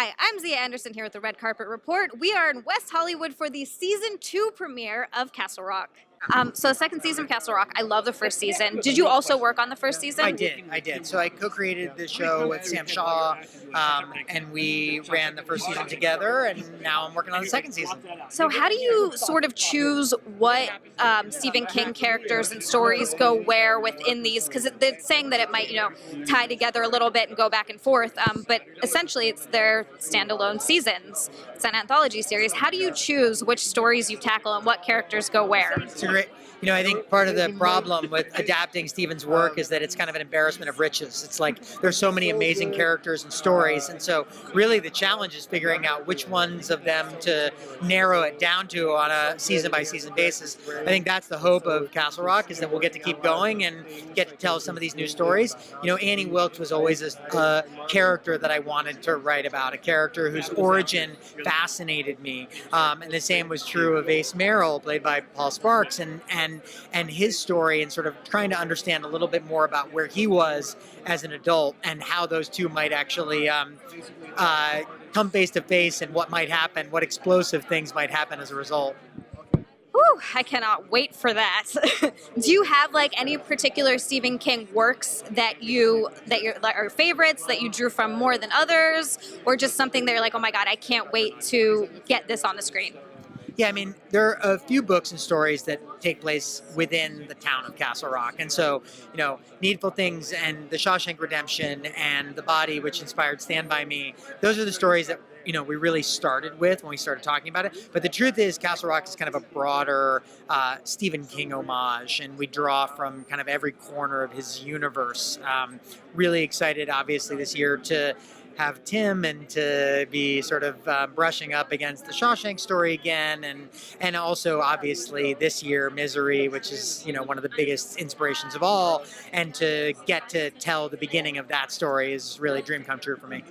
Hi, I'm Xia Anderson here with the Red Carpet Report. We are in West Hollywood for the season 2 premiere of Castle Rock. So the second season of Castle Rock, I love the first season. Did you also work on the first season? I did. So I co-created the show with Sam Shaw, and we ran the first season together, and now I'm working on the second season. So how do you sort of choose what Stephen King characters and stories go where within these? Because they're saying that it might, tie together a little bit and go back and forth, but essentially it's their standalone seasons. It's an anthology series. How do you choose which stories you tackle and what characters go where? It's a great, I think part of the problem with adapting Stephen's work is that it's kind of an embarrassment of riches. It's like there's so many amazing characters and stories, and so really the challenge is figuring out which ones of them to narrow it down to on a season-by-season basis. I think that's the hope of Castle Rock, is that we'll get to keep going and get to tell some of these new stories. Annie Wilkes was always a character that I wanted to write about, a character whose origin fascinated me, and the same was true of Ace Merrill, played by Paul Sparks, and his story, and sort of trying to understand a little bit more about where he was as an adult and how those two might actually come face to face, and what might happen, what explosive things might happen as a result. Whew, I cannot wait for that. Do you have any particular Stephen King works that are favorites that you drew from more than others, or just something that you're like, oh my God, I can't wait to get this on the screen? Yeah, there are a few books and stories that take place within the town of Castle Rock. And so, Needful Things and The Shawshank Redemption and The Body, which inspired Stand By Me, those are the stories that, we really started with when we started talking about it. But the truth is, Castle Rock is kind of a broader Stephen King homage, and we draw from kind of every corner of his universe. Really excited, obviously, this year to have Tim and to be sort of brushing up against the Shawshank story again, and also obviously this year Misery, which is one of the biggest inspirations of all, and to get to tell the beginning of that story is really a dream come true for me.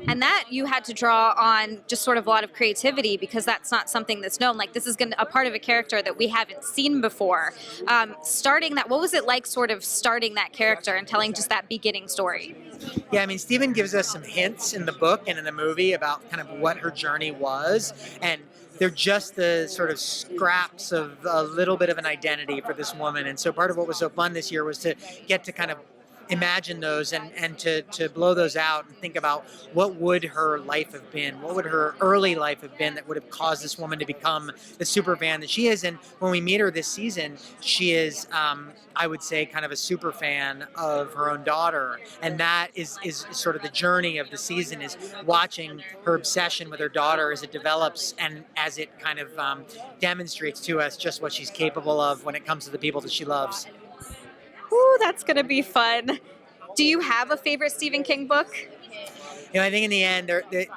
And that you had to draw on just sort of a lot of creativity, because that's not something that's known. This is a part of a character that we haven't seen before. Starting that, what was it like sort of starting that character and telling just that beginning story? Yeah, Stephen gives us some hints in the book and in the movie about kind of what her journey was, and they're just the sort of scraps of a little bit of an identity for this woman. And so part of what was so fun this year was to get to kind of imagine those and to blow those out and think about what would her life have been, what would her early life have been that would have caused this woman to become the super fan that she is. And when we meet her this season, she is, I would say, kind of a super fan of her own daughter. And that is sort of the journey of the season, is watching her obsession with her daughter as it develops and as it kind of demonstrates to us just what she's capable of when it comes to the people that she loves. Ooh, that's going to be fun. Do you have a favorite Stephen King book? I think in the end,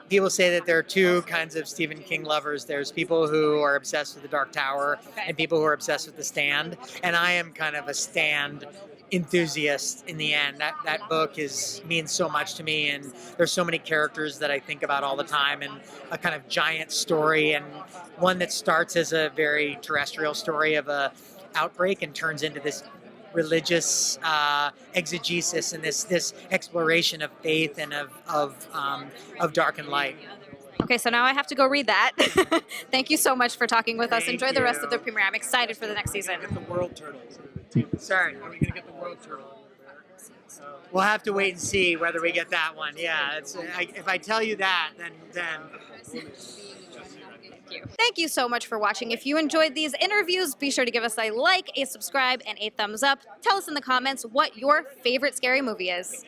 people say that there are two kinds of Stephen King lovers. There's people who are obsessed with The Dark Tower and people who are obsessed with The Stand. And I am kind of a Stand enthusiast in the end. That book means so much to me, and there's so many characters that I think about all the time, and a kind of giant story, and one that starts as a very terrestrial story of a outbreak and turns into this religious exegesis and this exploration of faith and of dark and light. Okay, so now I have to go read that. Thank you so much for talking with us. Enjoy the rest of the premiere. I'm excited for the next season. Get the world turtles. Sorry. Are we going to get the world turtle? We'll have to wait and see whether we get that one. Yeah, if I tell you that, then. Thank you so much for watching. If you enjoyed these interviews, be sure to give us a like, a subscribe, and a thumbs up. Tell us in the comments what your favorite scary movie is.